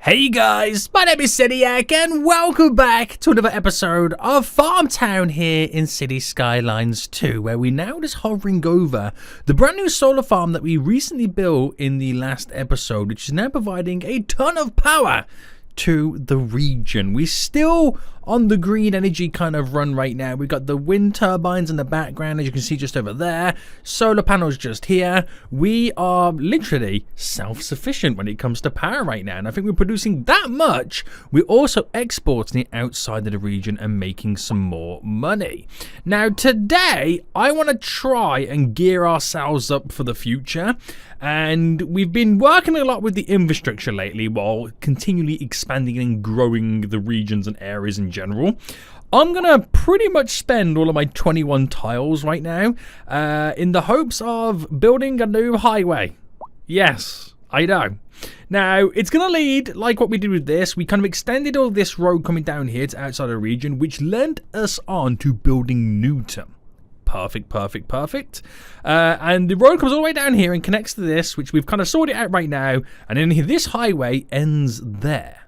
Hey guys, my name is Cidiac and welcome back to another episode of FarmTown here in City Skylines 2, where we're now just hovering over the brand new solar farm that we recently built in the last episode, which is now providing a ton of power to the region. We're still on the green energy kind of run right now. We've got the wind turbines in the background, as you can see just over there. Solar panels just here. We are literally self-sufficient when it comes to power right now. And I think we're producing that much. We're also exporting it outside of the region and making some more money. Now, today, I want to try and gear ourselves up for the future. And we've been working a lot with the infrastructure lately while continually expanding and growing the regions and areas in general. I'm going to pretty much spend all of my 21 tiles right now in the hopes of building a new highway. Yes, I know. Now, it's going to lead, like what we did with this, we kind of extended all this road coming down here to outside the region, which led us on to building Newton. Perfect. And the road comes all the way down here and connects to this, which we've kind of sorted out right now. And then this highway ends there.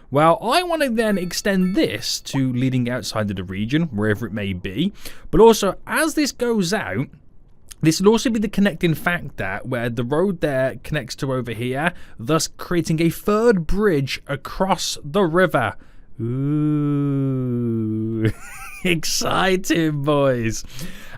Well, I want to then extend this to leading outside of the region, wherever it may be. But also, as this goes out, this will also be the connecting factor where the road there connects to over here, thus creating a third bridge across the river. Ooh, exciting, boys.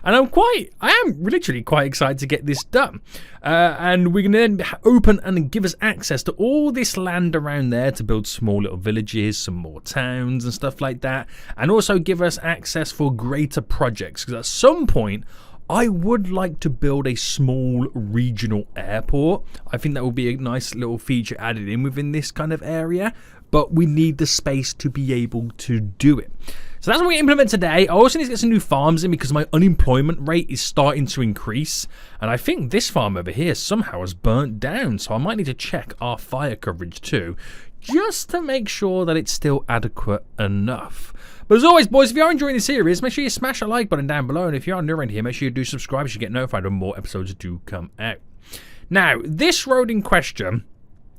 And I am literally quite excited to get this done. And we're going to then open and give us access to all this land around there to build small little villages, some more towns and stuff like that. And also give us access for greater projects. Because at some point, I would like to build a small regional airport. I think that will be a nice little feature added in within this kind of area. But we need the space to be able to do it. So that's what we implement today. I also need to get some new farms in because my unemployment rate is starting to increase. And I think this farm over here somehow has burnt down. So I might need to check our fire coverage too, just to make sure that it's still adequate enough. But as always, boys, if you are enjoying the series, make sure you smash that like button down below. And if you are new around here, make sure you do subscribe so you get notified when more episodes do come out. Now, this road in question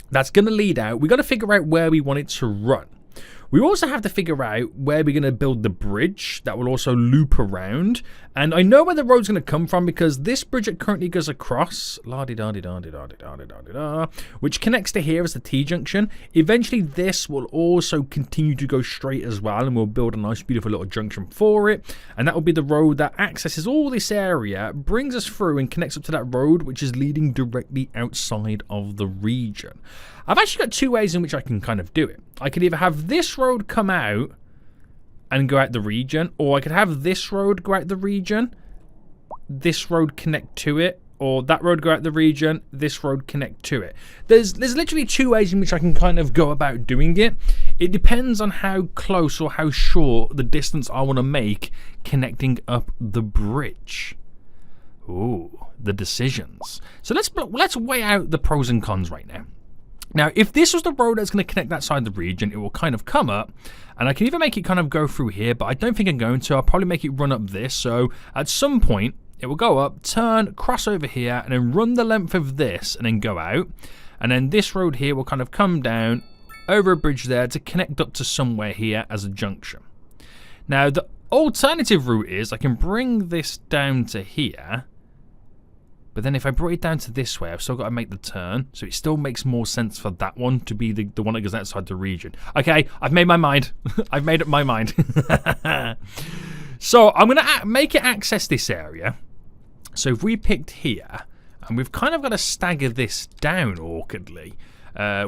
that's going to lead out, we've got to figure out where we want it to run. We also have to figure out where we're going to build the bridge that will also loop around. And I know where the road's going to come from because this bridge that currently goes across, which connects to here as the T-junction. Eventually, this will also continue to go straight as well, and we'll build a nice, beautiful little junction for it. And that will be the road that accesses all this area, brings us through and connects up to that road, which is leading directly outside of the region. I've actually got two ways in which I can kind of do it. I could either have this road come out and go out the region, or I could have this road go out the region, this road connect to it, or that road go out the region, this road connect to it. There's literally two ways in which I can kind of go about doing it. It depends on how close or how short the distance I want to make connecting up the bridge. Ooh, the decisions. So let's weigh out the pros and cons right now. Now, if this was the road that's going to connect that side of the region, it will kind of come up, and I can even make it kind of go through here, but I don't think I'm going to. I'll probably make it run up this, so at some point, it will go up, turn, cross over here, and then run the length of this, and then go out, and then this road here will kind of come down over a bridge there to connect up to somewhere here as a junction. Now, the alternative route is I can bring this down to here, but then if I brought it down to this way, I've still got to make the turn. So it still makes more sense for that one to be the one that goes outside the region. Okay, I've made my mind. I've made up my mind. So I'm going to make it access this area. So if we picked here, and we've kind of got to stagger this down awkwardly,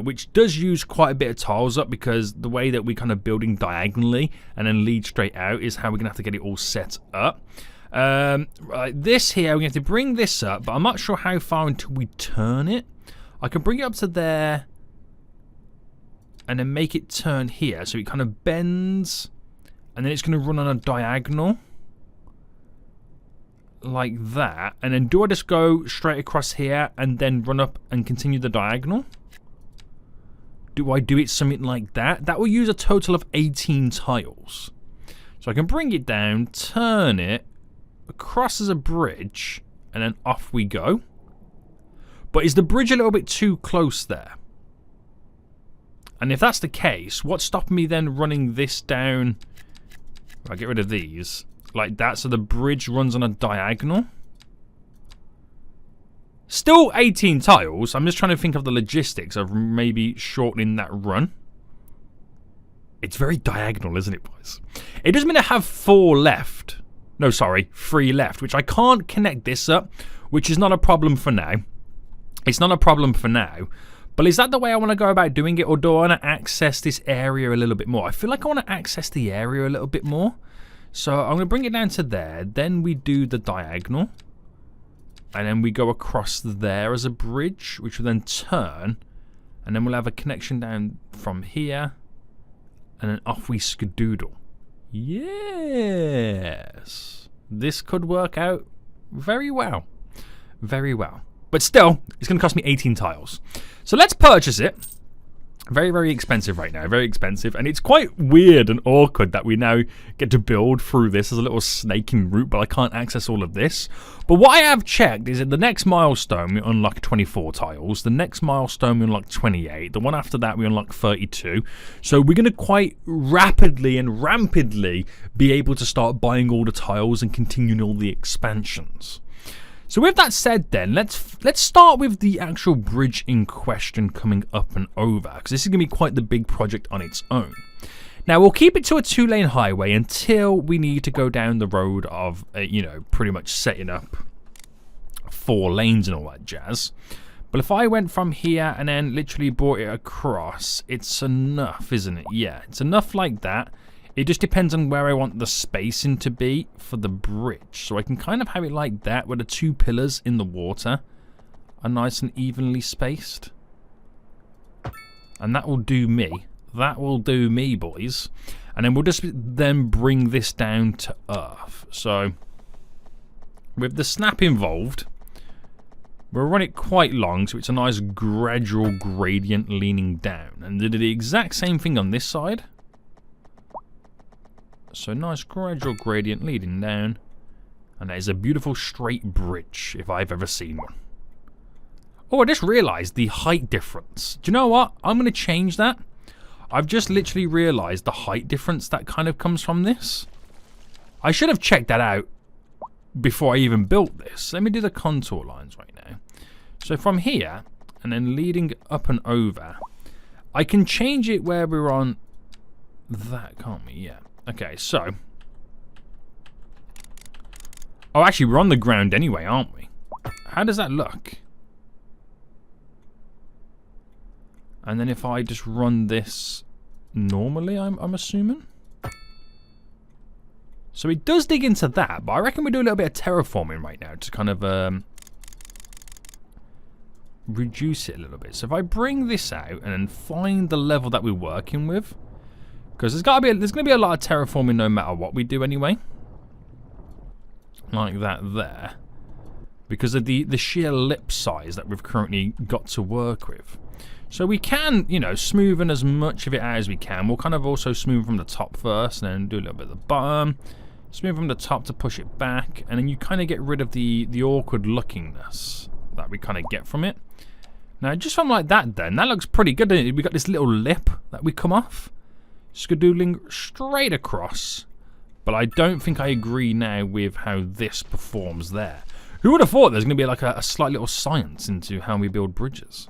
which does use quite a bit of tiles up because the way that we're kind of building diagonally and then lead straight out is how we're going to have to get it all set up. Right, this here, we have to bring this up, but I'm not sure how far until we turn it. I can bring it up to there and then make it turn here. So it kind of bends and then it's going to run on a diagonal like that. And then do I just go straight across here and then run up and continue the diagonal? Do I do it something like that? That will use a total of 18 tiles. So I can bring it down, turn it, across as a bridge, and then off we go. But is the bridge a little bit too close there? And if that's the case, what's stopping me then running this down? I'll get rid of these. Like that, so the bridge runs on a diagonal. Still 18 tiles. I'm just trying to think of the logistics of maybe shortening that run. It's very diagonal, isn't it, boys? It does mean I have 4 left. No, sorry, 3 left, which I can't connect this up, which is not a problem for now. It's not a problem for now. But is that the way I want to go about doing it, or do I want to access this area a little bit more? I feel like I want to access the area a little bit more. So I'm going to bring it down to there. Then we do the diagonal. And then we go across there as a bridge, which will then turn. And then we'll have a connection down from here. And then off we skadoodle. Yes. This could work out very well. Very well. But still, it's going to cost me 18 tiles. So let's purchase it. Very, very expensive right now. Very expensive. And it's quite weird and awkward that we now get to build through this as a little snaking route, but I can't access all of this. But what I have checked is that the next milestone, we unlock 24 tiles. The next milestone, we unlock 28. The one after that, we unlock 32. So we're going to quite rapidly and rampantly be able to start buying all the tiles and continuing all the expansions. So with that said then, let's start with the actual bridge in question coming up and over, because this is going to be quite the big project on its own. Now, we'll keep it to a 2-lane highway until we need to go down the road of, you know, pretty much setting up 4 lanes and all that jazz. But if I went from here and then literally brought it across, it's enough, isn't it? Yeah, it's enough like that. It just depends on where I want the spacing to be for the bridge. So I can kind of have it like that, where the 2 pillars in the water are nice and evenly spaced. And that will do me. That will do me, boys. And then we'll just then bring this down to earth. So with the snap involved, we'll run it quite long, so it's a nice gradual gradient leaning down. And did the exact same thing on this side. So nice gradual gradient leading down. And that is a beautiful straight bridge, if I've ever seen one. Oh, I just realised the height difference. Do you know what? I'm going to change that. I've just literally realised the height difference that kind of comes from this. I should have checked that out before I even built this. Let me do the contour lines right now. So from here, and then leading up and over, I can change it where we're on that, can't we? Yeah. Okay, so... Oh, actually, we're on the ground anyway, aren't we? How does that look? And then if I just run this normally, I'm assuming? So it does dig into that, but I reckon we do a little bit of terraforming right now to kind of reduce it a little bit. So if I bring this out and then find the level that we're working with, because there's going to be a lot of terraforming no matter what we do anyway. Like that there. Because of the sheer lip size that we've currently got to work with. So we can, you know, smoothen as much of it out as we can. We'll kind of also smooth from the top first and then do a little bit of the bottom. Smooth from the top to push it back. And then you kind of get rid of the awkward lookingness that we kind of get from it. Now, just from like that then, that looks pretty good. We got this little lip that we come off. Skadoodling straight across. But I don't think I agree now with how this performs there. Who would have thought there's going to be like a slight little science into how we build bridges?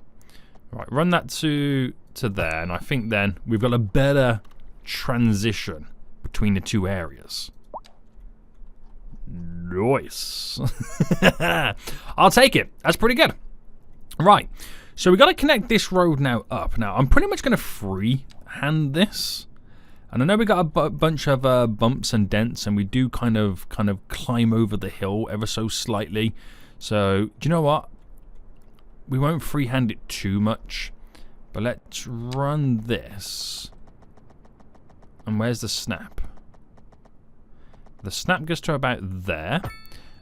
Right, run that to there, and I think then we've got a better transition between the 2 areas. Nice. I'll take it. That's pretty good. Right, so we've got to connect this road now up. Now, I'm pretty much going to freehand this. And I know we got a bunch of bumps and dents, and we do kind of climb over the hill ever so slightly. So, do you know what? We won't freehand it too much. But let's run this. And where's the snap? The snap goes to about there.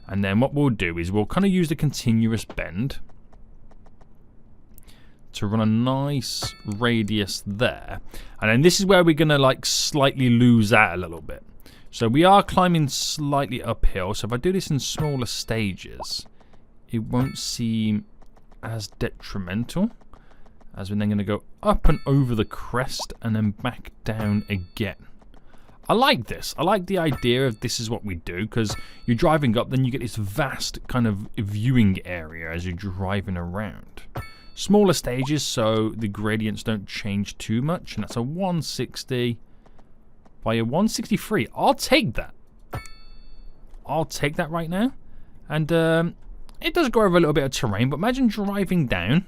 And then what we'll do is we'll kind of use the continuous bend to run a nice radius there. And then this is where we're going to like slightly lose out a little bit. So we are climbing slightly uphill. So if I do this in smaller stages, it won't seem as detrimental As we're then going to go up and over the crest and then back down again. I like this. I like the idea of this is what we do, because you're driving up, then you get this vast kind of viewing area as you're driving around. Smaller stages, so the gradients don't change too much, and that's a 160 by a 163. I'll take that. I'll take that right now. And it does go over a little bit of terrain, but imagine driving down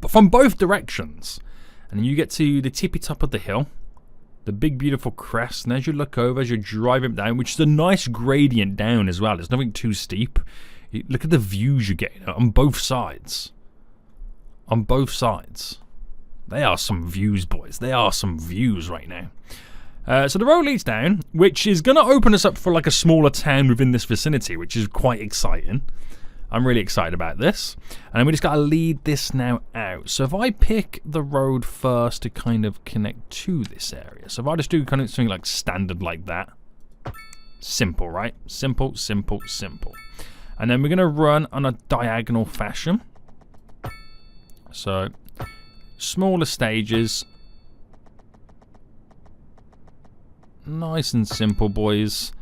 from both directions, and then you get to the tippy top of the hill, the big beautiful crest, and as you look over, as you're driving down, which is a nice gradient down as well, it's nothing too steep. Look at the views you're getting on both sides. On both sides. They are some views, boys. They are some views right now. So the road leads down, which is going to open us up for like a smaller town within this vicinity, which is quite exciting. I'm really excited about this. And we just got to lead this now out. So if I pick the road first to kind of connect to this area. So if I just do kind of something like standard like that. Simple, right? Simple, simple, simple. And then we're going to run on a diagonal fashion. So smaller stages. Nice and simple, boys.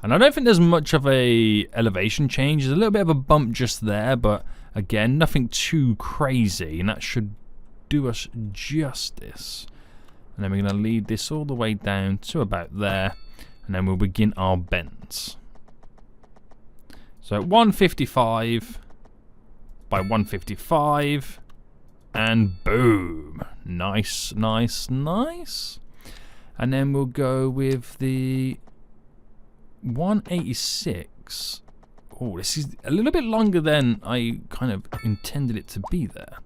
And I don't think there's much of a elevation change. There's a little bit of a bump just there, but again, nothing too crazy, and that should do us justice. And then we're going to lead this all the way down to about there, and then we'll begin our bends. So 155 by 155, and boom. Nice, nice, nice. And then we'll go with the 186. Oh, this is a little bit longer than I kind of intended it to be there.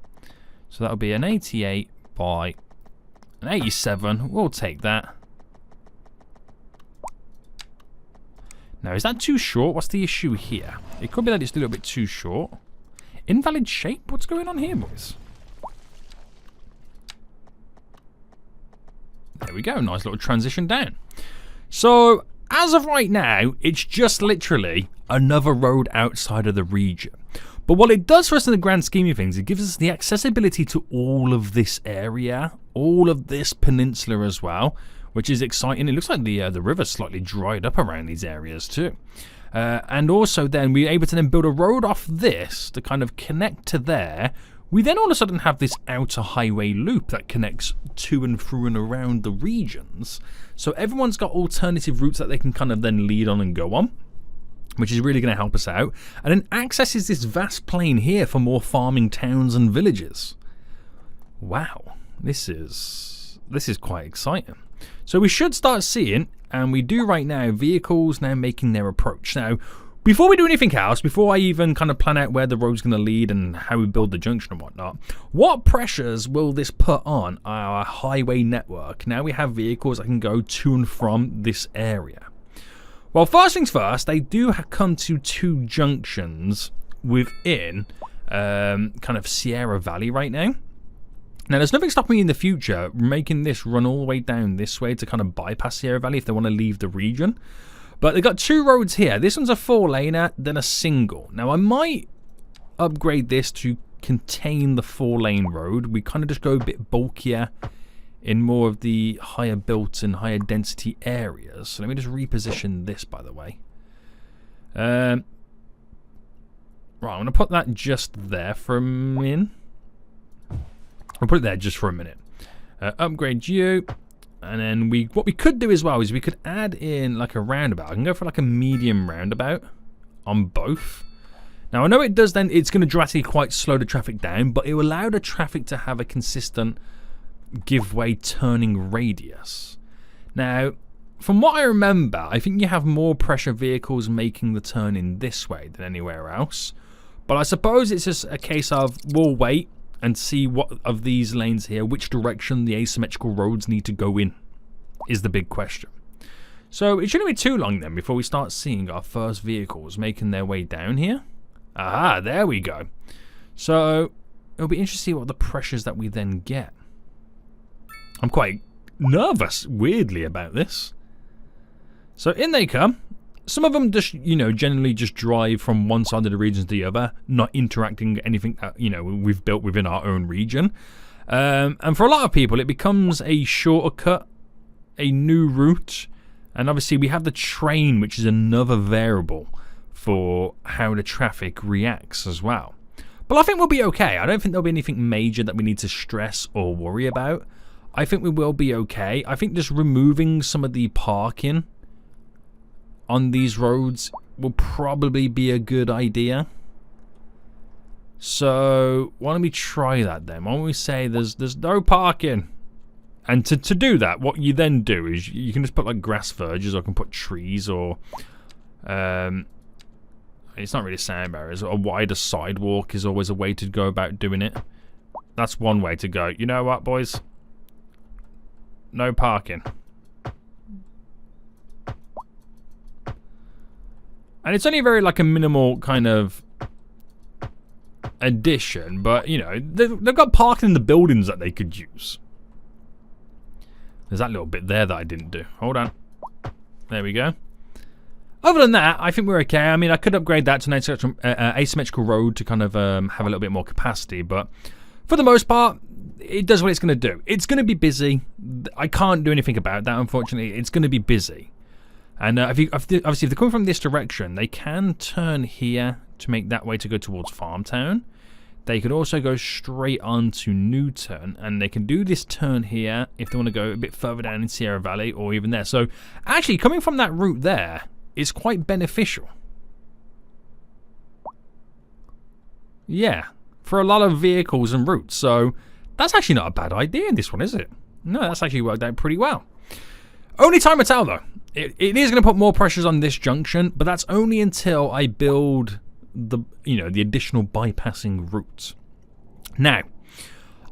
So that'll be an 88 by an 87. We'll take that. Now, is that too short? What's the issue here? It could be that it's a little bit too short. Invalid shape? What's going on here, boys? There we go. Nice little transition down. So, as of right now, it's just literally another road outside of the region. But what it does for us in the grand scheme of things, it gives us the accessibility to all of this area, all of this peninsula as well, which is exciting. It looks like the river's slightly dried up around these areas too. And also then we're able to then build a road off this to kind of connect to there. We then all of a sudden have this outer highway loop that connects to and through and around the regions. So everyone's got alternative routes that they can kind of then lead on and go on, which is really going to help us out. And then accesses this vast plain here for more farming towns and villages. Wow, this is quite exciting. So we should start seeing, and we do right now, vehicles now making their approach. Now, before we do anything else, before I even kind of plan out where the road's going to lead and how we build the junction and whatnot, what pressures will this put on our highway network? Now we have vehicles that can go to and from this area. Well, first things first, they do come to two junctions within kind of Sierra Valley right now. Now, there's nothing stopping me in the future making this run all the way down this way to kind of bypass Sierra Valley if they want to leave the region. But they've got two roads here. This one's a 4-laner, then a single. Now, I might upgrade this to contain the 4-lane road. We kind of just go a bit bulkier in more of the higher built and higher density areas. So let me just reposition this, by the way. Right, I'm going to put that just there for a minute. I'll put it there just for a minute. Upgrade you. And then what we could do as well is we could add in like a roundabout. I can go for like a medium roundabout on both. Now I know it does then, it's going to drastically quite slow the traffic down, but it will allow the traffic to have a consistent give way turning radius. Now, from what I remember, I think you have more pressure vehicles making the turn in this way than anywhere else. But I suppose it's just a case of we'll wait and see what of these lanes here, which direction the asymmetrical roads need to go in, is the big question. So it shouldn't be too long then before we start seeing our first vehicles making their way down here. Aha, there we go. So it'll be interesting to see what the pressures that we then get. I'm quite nervous, weirdly, about this. So in they come. Some of them just, generally just drive from one side of the region to the other, not interacting anything that, we've built within our own region. And for a lot of people, it becomes a shorter cut, a new route. And obviously we have the train, which is another variable for how the traffic reacts as well. But I think we'll be okay. I don't think there'll be anything major that we need to stress or worry about. I think we will be okay. I think just removing some of the parking on these roads will probably be a good idea. So why don't we try that then? Why don't we say there's no parking? And to do that, what you then do is you can just put like grass verges, or you can put trees, or it's not really sound barriers. A wider sidewalk is always a way to go about doing it. That's one way to go. You know what, boys? No parking. And it's only very like a minimal kind of addition, but they've got parking in the buildings that they could use. There's that little bit there that I didn't do. Hold on. There we go. Other than that, I think we're okay. I mean, I could upgrade that to an asymmetrical road to kind of have a little bit more capacity, but for the most part, it does what it's going to do. It's going to be busy. I can't do anything about that, unfortunately. It's going to be busy. And obviously, if they're coming from this direction, they can turn here to make that way to go towards FarmTown. They could also go straight on to Newton, and they can do this turn here if they want to go a bit further down in Sierra Valley or even there. So actually, coming from that route there is quite beneficial. Yeah, for a lot of vehicles and routes. So that's actually not a bad idea in this one, is it? No, that's actually worked out pretty well. Only time will tell, though. It is going to put more pressures on this junction, but that's only until I build the additional bypassing routes. Now,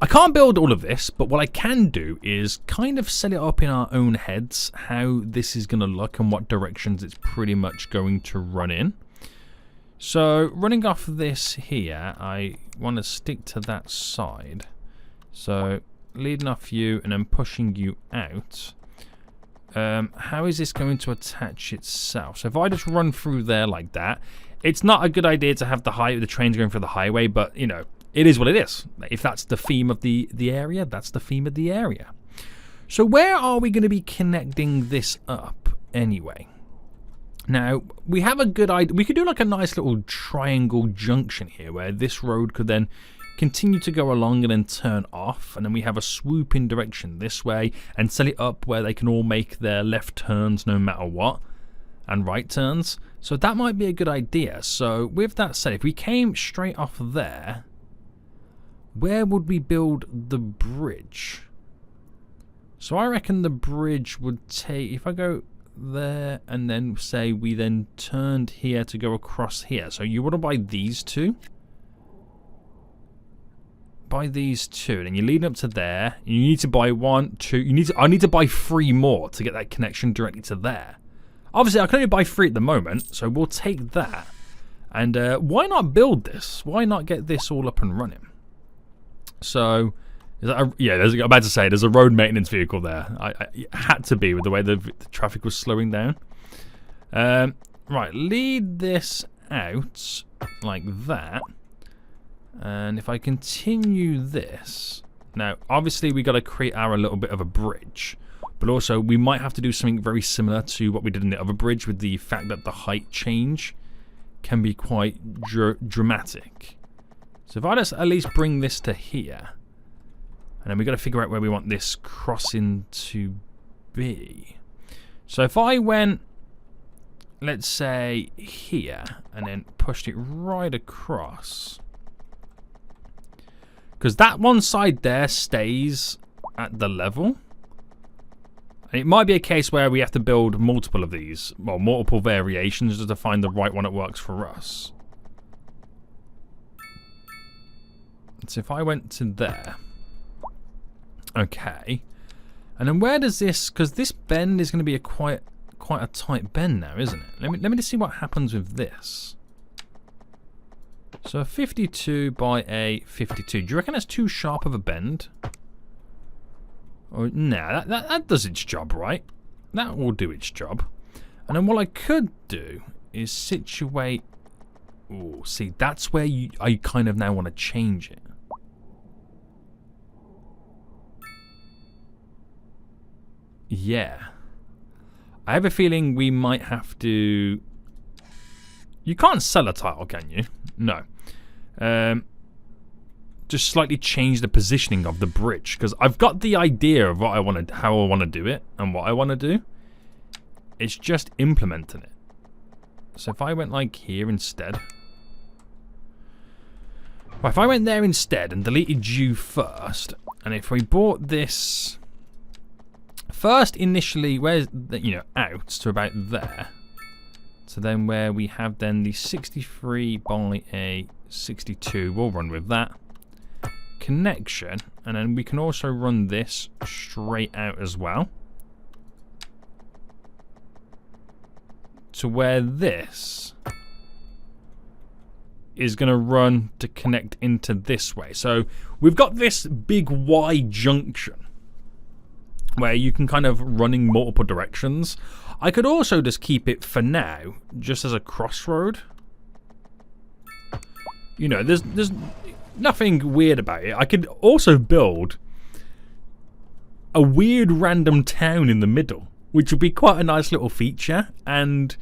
I can't build all of this, but what I can do is kind of set it up in our own heads how this is going to look and what directions it's pretty much going to run in. So running off this here, I want to stick to that side. So leading off you and then pushing you out. How is this going to attach itself? So if I just run through there like that, it's not a good idea to have the trains going through the highway, but it is what it is. If that's the theme of the area, that's the theme of the area. So where are we going to be connecting this up anyway? Now, we have a good idea. We could do like a nice little triangle junction here where this road could then continue to go along and then turn off, and then we have a swoop in direction this way and set it up where they can all make their left turns no matter what, and right turns. So that might be a good idea. So with that said, if we came straight off there, where would we build the bridge? So I reckon the bridge would take, if I go there and then say we then turned here to go across here. So you want to buy these two. Buy these two, and you're leading up to there. You need to buy one, two. I need to buy 3 more to get that connection directly to there. Obviously, I can only buy 3 at the moment, so we'll take that. And why not build this? Why not get this all up and running? So, I'm about to say, there's a road maintenance vehicle there. It had to be with the way the traffic was slowing down. Right, lead this out like that. And if I continue this, now obviously we got to create our little bit of a bridge, but also we might have to do something very similar to what we did in the other bridge with the fact that the height change can be quite dramatic. So if I just at least bring this to here, and then we got to figure out where we want this crossing to be. So if I went, let's say here, and then pushed it right across. Because that one side there stays at the level. And it might be a case where we have to build multiple of these. Well, multiple variations just to find the right one that works for us. So if I went to there. Okay. And then where does this... Because this bend is going to be quite a tight bend now, isn't it? Let me just see what happens with this. So a 52 by a 52. Do you reckon that's too sharp of a bend? Or nah, that does its job, right? That will do its job. And then what I could do is situate... Oh, see, that's where I kind of now want to change it. Yeah. I have a feeling we might have to... You can't sell a tile, can you? No. Just slightly change the positioning of the bridge, because I've got the idea of what I want to, how I want to do it, and what I want to do. It's just implementing it. So if I went like here instead. Well, if I went there instead and deleted you first, and if we brought this first initially, where's the, you know, out to about there. So then where we have then the 63 by a 62, we'll run with that. Connection, and then we can also run this straight out as well. To where this is going to run to connect into this way. So we've got this big Y junction where you can kind of run in multiple directions. I could also just keep it for now just as a crossroad. You know, there's nothing weird about it. I could also build a weird random town in the middle, which would be quite a nice little feature, and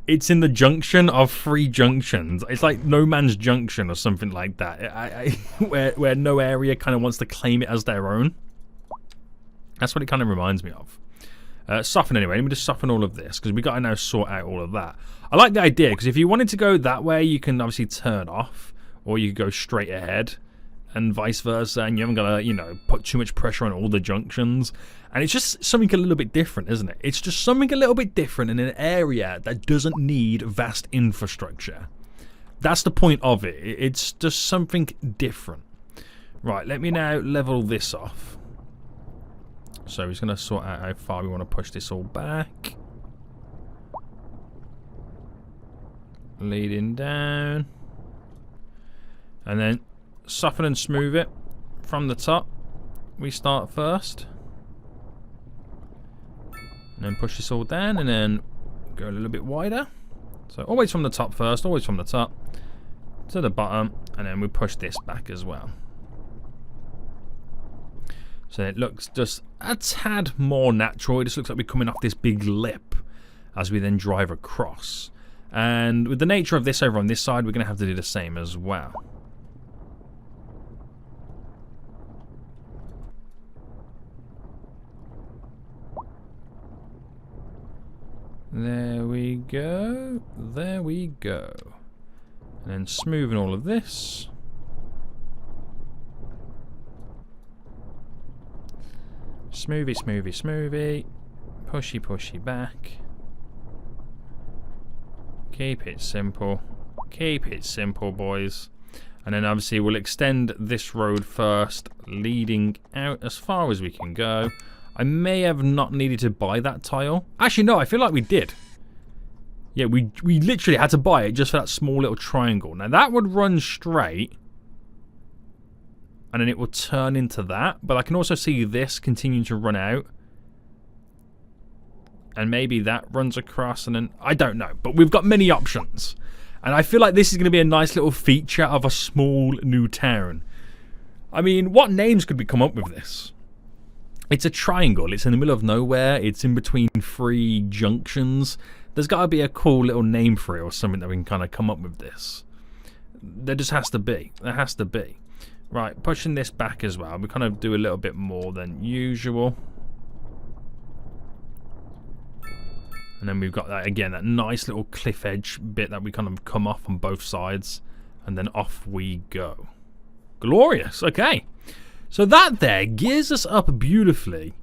it's in the junction of 3 junctions. It's like No Man's Junction or something like that, where no area kind of wants to claim it as their own. That's what it kind of reminds me of. Soften anyway. Let me just soften all of this, because we've got to now sort out all of that. I like the idea, because if you wanted to go that way, you can obviously turn off, or you could go straight ahead, and vice versa, and you haven't got to, you know, put too much pressure on all the junctions. And it's just something a little bit different, isn't it? It's just something a little bit different in an area that doesn't need vast infrastructure. That's the point of it. It's just something different. Right, let me now level this off. So he's going to sort out how far we want to push this all back. Leading down. And then soften and smooth it from the top. We start first. And then push this all down and then go a little bit wider. So always from the top first, always from the top to the bottom. And then we push this back as well. So it looks just a tad more natural. It just looks like we're coming off this big lip as we then drive across. And with the nature of this over on this side, we're going to have to do the same as well. There we go. There we go. And then smoothing all of this. Smoothie, smoothie, smoothie. Pushy, pushy back. Keep it simple. Keep it simple, boys. And then obviously we'll extend this road first, leading out as far as we can go. I may have not needed to buy that tile. Actually, no, I feel like we did. Yeah, we literally had to buy it just for that small little triangle. Now that would run straight. And then it will turn into that. But I can also see this continuing to run out. And maybe that runs across and then... I don't know. But we've got many options. And I feel like this is going to be a nice little feature of a small new town. I mean, what names could we come up with this? It's a triangle. It's in the middle of nowhere. It's in between 3 junctions. There's got to be a cool little name for it or something that we can kind of come up with this. There just has to be. There has to be. Right, pushing this back as well. We kind of do a little bit more than usual. And then we've got that, again, that nice little cliff edge bit that we kind of come off on both sides. And then off we go. Glorious. Okay. So that there gears us up beautifully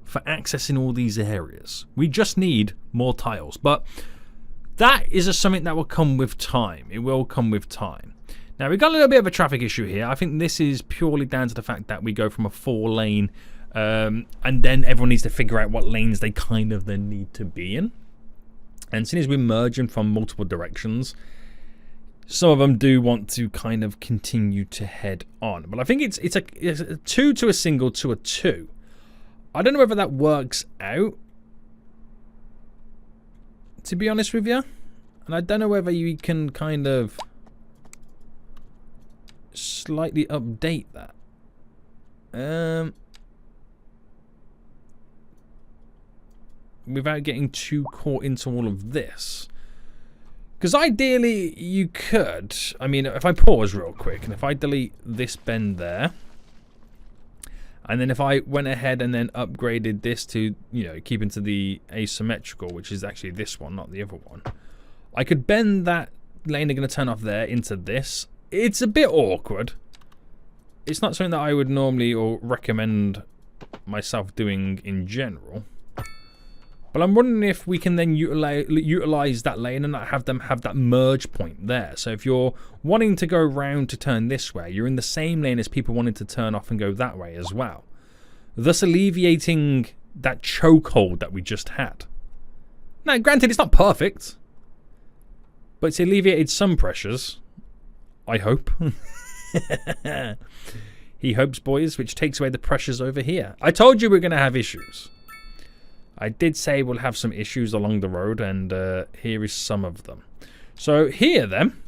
for accessing all these areas. We just need more tiles. But that is just something that will come with time. It will come with time. Now, we've got a little bit of a traffic issue here. I think this is purely down to the fact that we go from a 4-lane and then everyone needs to figure out what lanes they kind of then need to be in. And since we're merging from multiple directions, some of them do want to kind of continue to head on. But I think it's a 2 to a single to a 2. I don't know whether that works out. to be honest with you. And I don't know whether you can kind of slightly update that. Without getting too caught into all of this. Because ideally you could, I mean, if I pause real quick and if I delete this bend there, and then if I went ahead and then upgraded this to, you know, keep into the asymmetrical, which is actually this one, not the other one, I could bend that lane they're going to turn off there into this. It's a bit awkward. It's not something that I would normally or recommend myself doing in general. But I'm wondering if we can then utilize that lane and not have them have that merge point there. So if you're wanting to go around to turn this way, you're in the same lane as people wanting to turn off and go that way as well. Thus alleviating that chokehold that we just had. Now, granted, it's not perfect. But it's alleviated some pressures. I hope. He hopes, boys, which takes away the pressures over here. I told you we're going to have issues. I did say we'll have some issues along the road, and here is some of them. So here, then,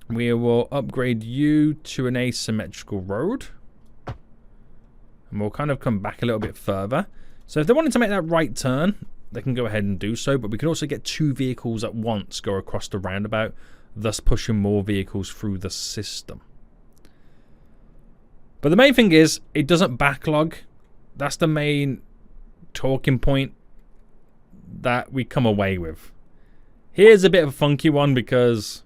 we will upgrade you to an asymmetrical road. And we'll kind of come back a little bit further. So if they wanted to make that right turn, they can go ahead and do so. But we can also get 2 vehicles at once go across the roundabout, thus pushing more vehicles through the system. But the main thing is, it doesn't backlog. That's the main talking point that we come away with. Here's a bit of a funky one because,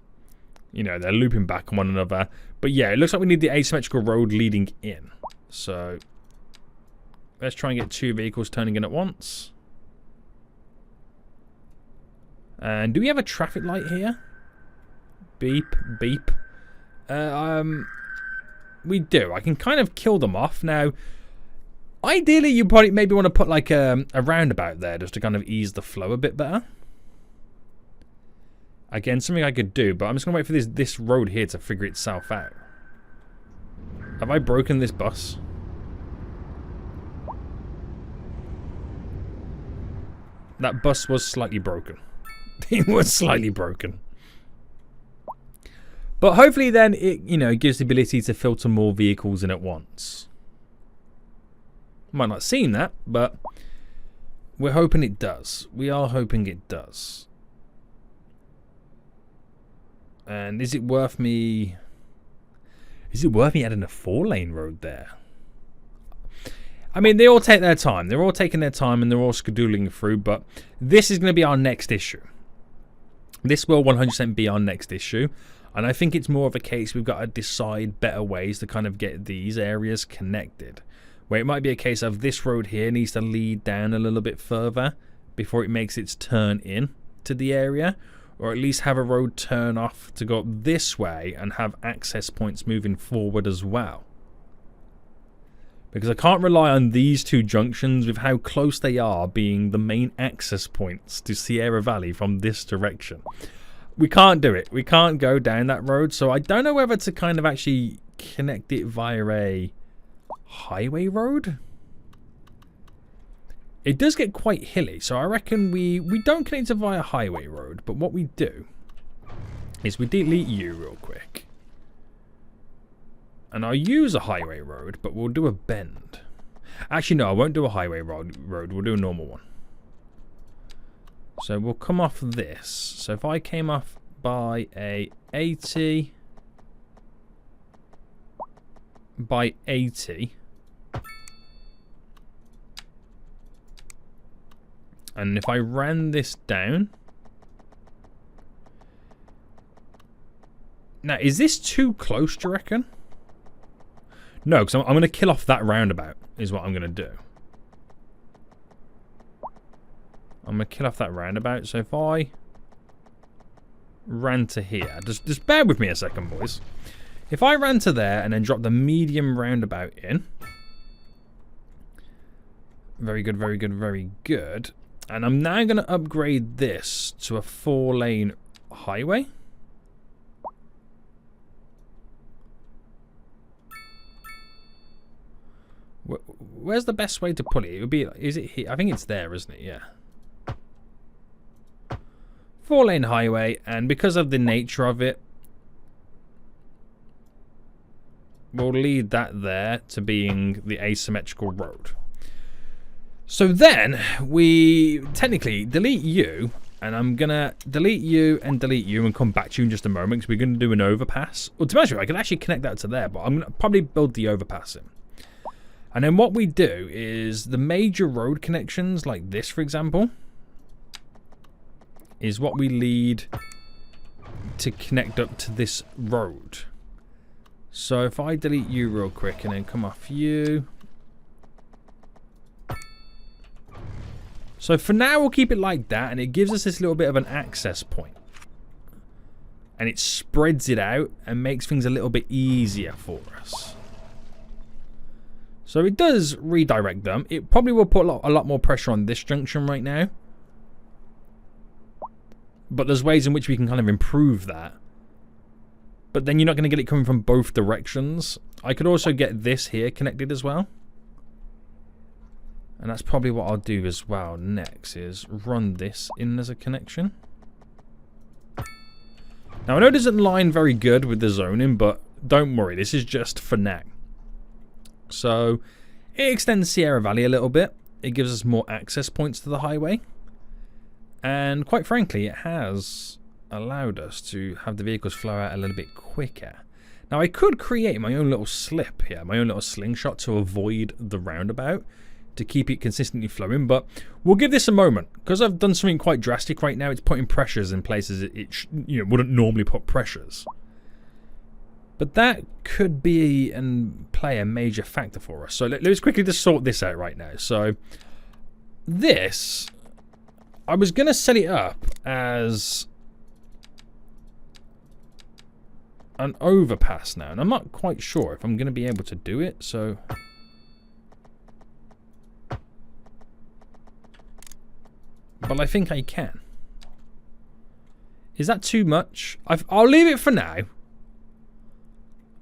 you know, they're looping back on one another. But yeah, it looks like we need the asymmetrical road leading in. So let's try and get 2 vehicles turning in at once. And do we have a traffic light here? Beep, beep. We do. I can kind of kill them off. Now, ideally, you probably maybe want to put like a roundabout there just to kind of ease the flow a bit better. Again, something I could do, but I'm just going to wait for this road here to figure itself out. Have I broken this bus? That bus was slightly broken. It was slightly broken. But hopefully then it, you know, gives the ability to filter more vehicles in at once. Might not seem that, but we're hoping it does. We are hoping it does. And is it worth me adding a 4-lane road there? I mean, they all take their time. They're all taking their time and they're all scheduling through, but this is going to be our next issue. This will 100% be our next issue. And I think it's more of a case we've got to decide better ways to kind of get these areas connected. Where it might be a case of this road here needs to lead down a little bit further before it makes its turn in to the area. Or at least have a road turn off to go up this way and have access points moving forward as well. Because I can't rely on these 2 junctions with how close they are being the main access points to Sierra Valley from this direction. We can't do it. We can't go down that road. So I don't know whether to kind of actually connect it via a highway road. It does get quite hilly. So I reckon we don't connect it via highway road. But what we do is we delete you real quick. And I'll use a highway road, but we'll do a bend. Actually, no, I won't do a highway road. We'll do a normal one. So we'll come off this. So if I came off by a 80 by 80, and if I ran this down, now is this too close, do you reckon? No, because I'm going to kill off that roundabout is what I'm going to do. I'm going to kill off that roundabout. So if I ran to here, just bear with me a second, boys. If I ran to there and then drop the medium roundabout in. Very good, very good, very good. And I'm now going to upgrade this to a 4-lane highway. Where's the best way to put it? It would be, is it here? I think it's there, isn't it? Yeah. 4-lane highway, and because of the nature of it, we'll lead that there to being the asymmetrical road. So then we technically delete you, and I'm gonna delete you and come back to you in just a moment, because we're gonna do an overpass. Well, to be honest with you, I can actually connect that to there, but I'm gonna probably build the overpass in. And then what we do is the major road connections, like this, for example, is what we lead to connect up to this road. So if I delete you real quick and then come off you. So for now we'll keep it like that, and it gives us this little bit of an access point. And it spreads it out and makes things a little bit easier for us. So it does redirect them. It probably will put a lot more pressure on this junction right now. But there's ways in which we can kind of improve that. But then you're not going to get it coming from both directions. I could also get this here connected as well. And that's probably what I'll do as well next, is run this in as a connection. Now I know it doesn't line very good with the zoning, but don't worry, this is just for now. So it extends Sierra Valley a little bit. It gives us more access points to the highway. And quite frankly, it has allowed us to have the vehicles flow out a little bit quicker. Now I could create my own little slip here, my own little slingshot to avoid the roundabout, to keep it consistently flowing, but we'll give this a moment, because I've done something quite drastic right now. It's putting pressures in places it wouldn't normally put pressures. But that could be and play a major factor for us. So let's quickly just sort this out right now. So this, I was going to set it up as an overpass now, and I'm not quite sure if I'm going to be able to do it. So but I think I can. Is that too much? I'll leave it for now.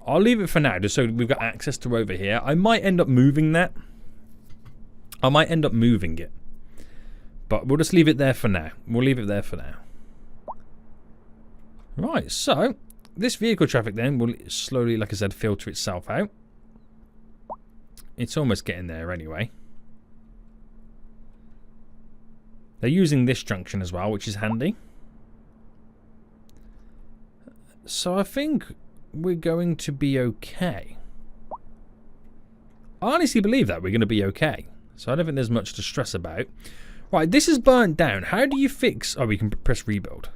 I'll leave it for now, just so we've got access to over here. I might end up moving that. I might end up moving it. But we'll just leave it there for now. We'll leave it there for now. Right, so this vehicle traffic then will slowly, like I said, filter itself out. It's almost getting there anyway. They're using this junction as well, which is handy. So I think we're going to be okay. I honestly believe that we're going to be okay. So I don't think there's much to stress about. Right, this is burnt down. How do you fix... Oh, we can press rebuild.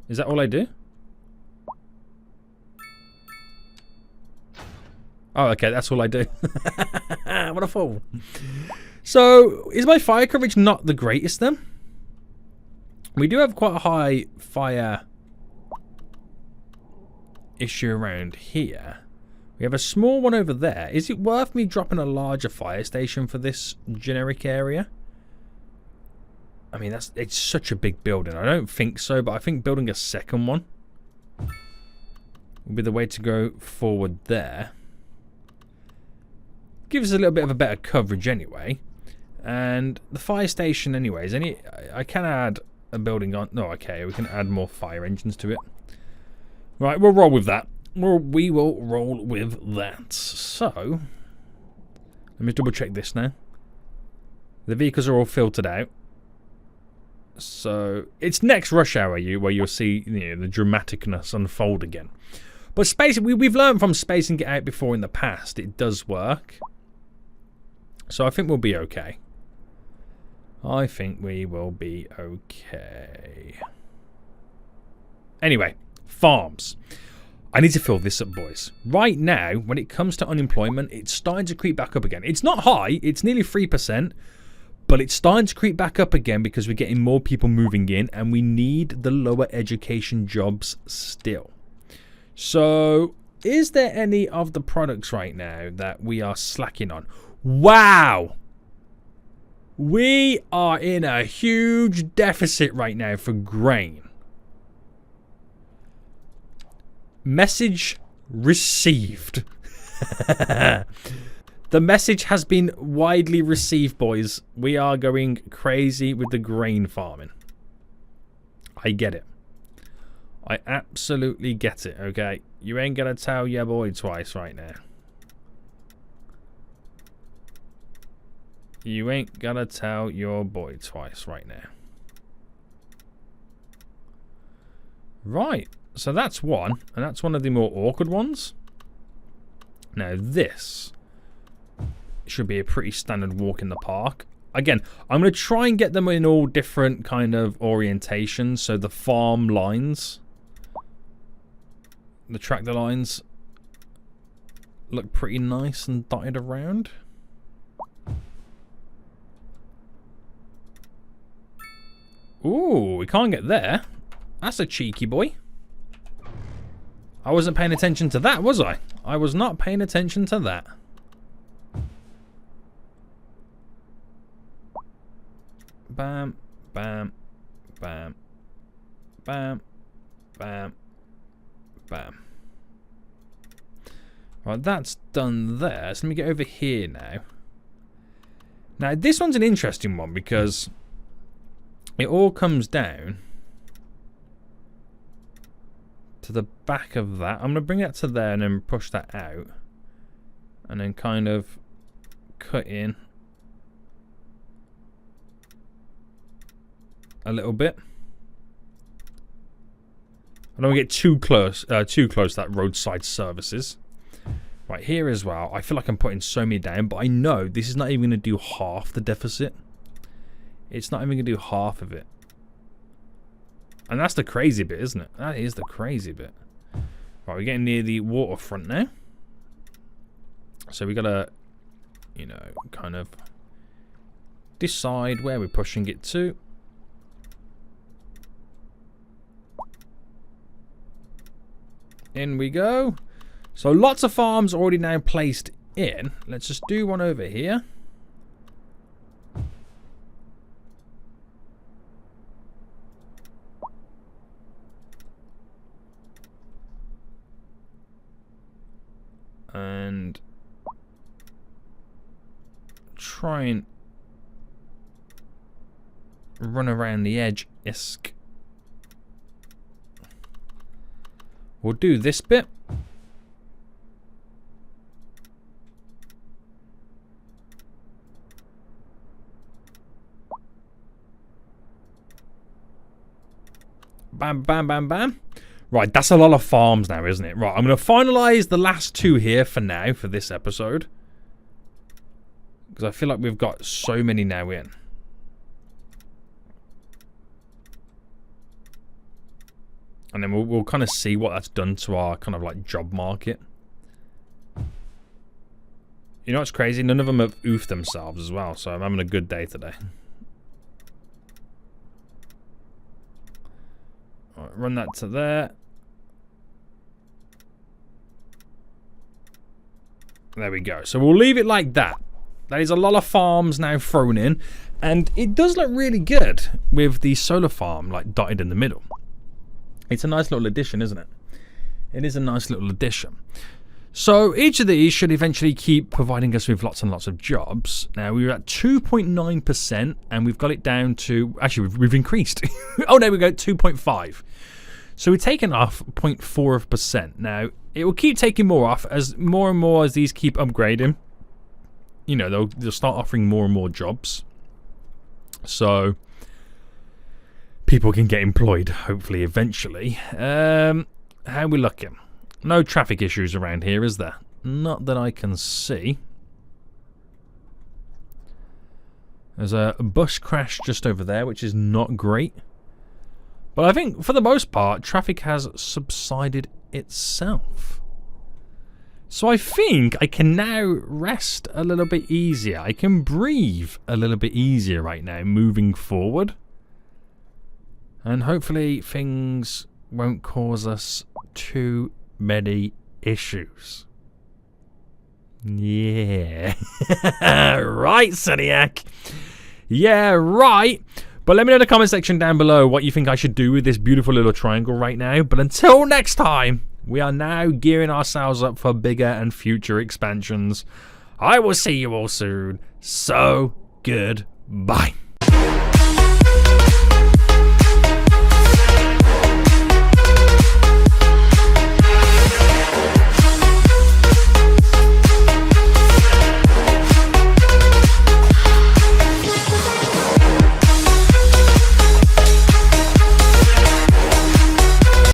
Is that all I do? Oh, okay, that's all I do. What a fool. So, is my fire coverage not the greatest then? We do have quite a high fire issue around here. We have a small one over there. Is it worth me dropping a larger fire station for this generic area? I mean, it's such a big building. I don't think so, but I think building a second one would be the way to go forward there. Gives us a little bit of a better coverage anyway. And the fire station anyways, I can add a building on... No, okay, we can add more fire engines to it. Right, we'll roll with that. We will roll with that. So, let me double check this now. The vehicles are all filtered out. So, it's next rush hour where you'll see the dramaticness unfold again. But we've learned from spacing it out before in the past. It does work. So I think we'll be okay. I think we will be okay. Anyway, farms. I need to fill this up, boys. Right now, when it comes to unemployment, it's starting to creep back up again. It's not high. It's nearly 3%. But it's starting to creep back up again because we're getting more people moving in. And we need the lower education jobs still. So, is there any of the products right now that we are slacking on? Wow! We are in a huge deficit right now for grain. Message received. The The message has been widely received, boys. We are going crazy with the grain farming. I get it. I absolutely get it, okay? You ain't gonna tell your boy twice right now. You ain't gonna tell your boy twice right now. Right, so that's one, and that's one of the more awkward ones. Now this should be a pretty standard walk in the park. Again, I'm going to try and get them in all different kind of orientations. So the farm lines, the tractor lines look pretty nice and dotted around. Ooh, we can't get there. That's a cheeky boy. I wasn't paying attention to that, was I? I was not paying attention to that. Bam, bam, bam, bam, bam, bam. Right, that's done there. So let me get over here now. Now, this one's an interesting one because it all comes down to the back of that. I'm going to bring that to there and then push that out. And then kind of cut in a little bit. I don't want to get too close to that roadside services. Right here as well. I feel like I'm putting so many down, but I know this is not even going to do half the deficit. It's not even going to do half of it. And that's the crazy bit, isn't it? That is the crazy bit. Right, we're getting near the waterfront now. So we got to, you know, kind of decide where we're pushing it to. In we go. So lots of farms already now placed in. Let's just do one over here. And try and run around the edge-isk. We'll do this bit. Bam, bam, bam, bam. Right, that's a lot of farms now, isn't it? Right, I'm going to finalize the last two here for now, for this episode. Because I feel like we've got so many now in. And then we'll kind of see what that's done to our kind of like job market. You know what's crazy? None of them have oofed themselves as well, so I'm having a good day today. Alright, run that to there. There we go. So we'll leave it like that. That is a lot of farms now thrown in. And it does look really good with the solar farm like dotted in the middle. It's a nice little addition, isn't it? It is a nice little addition. So each of these should eventually keep providing us with lots and lots of jobs. Now we're at 2.9% and we've got it down to, actually we've increased. Oh, there we go, 2.5. So we've taken off 0.4%. Now it will keep taking more off as more and more as these keep upgrading. You know, they'll start offering more and more jobs. So people can get employed, hopefully, eventually. How are we looking? No traffic issues around here, is there? Not that I can see. There's a bus crash just over there, which is not great. But I think, for the most part, traffic has subsided itself. So I think I can now rest a little bit easier. I can breathe a little bit easier right now, moving forward. And hopefully things won't cause us too many issues. Yeah. Right, Seniac. Yeah, right. But let me know in the comment section down below what you think I should do with this beautiful little triangle right now. But until next time, we are now gearing ourselves up for bigger and future expansions. I will see you all soon. So, goodbye.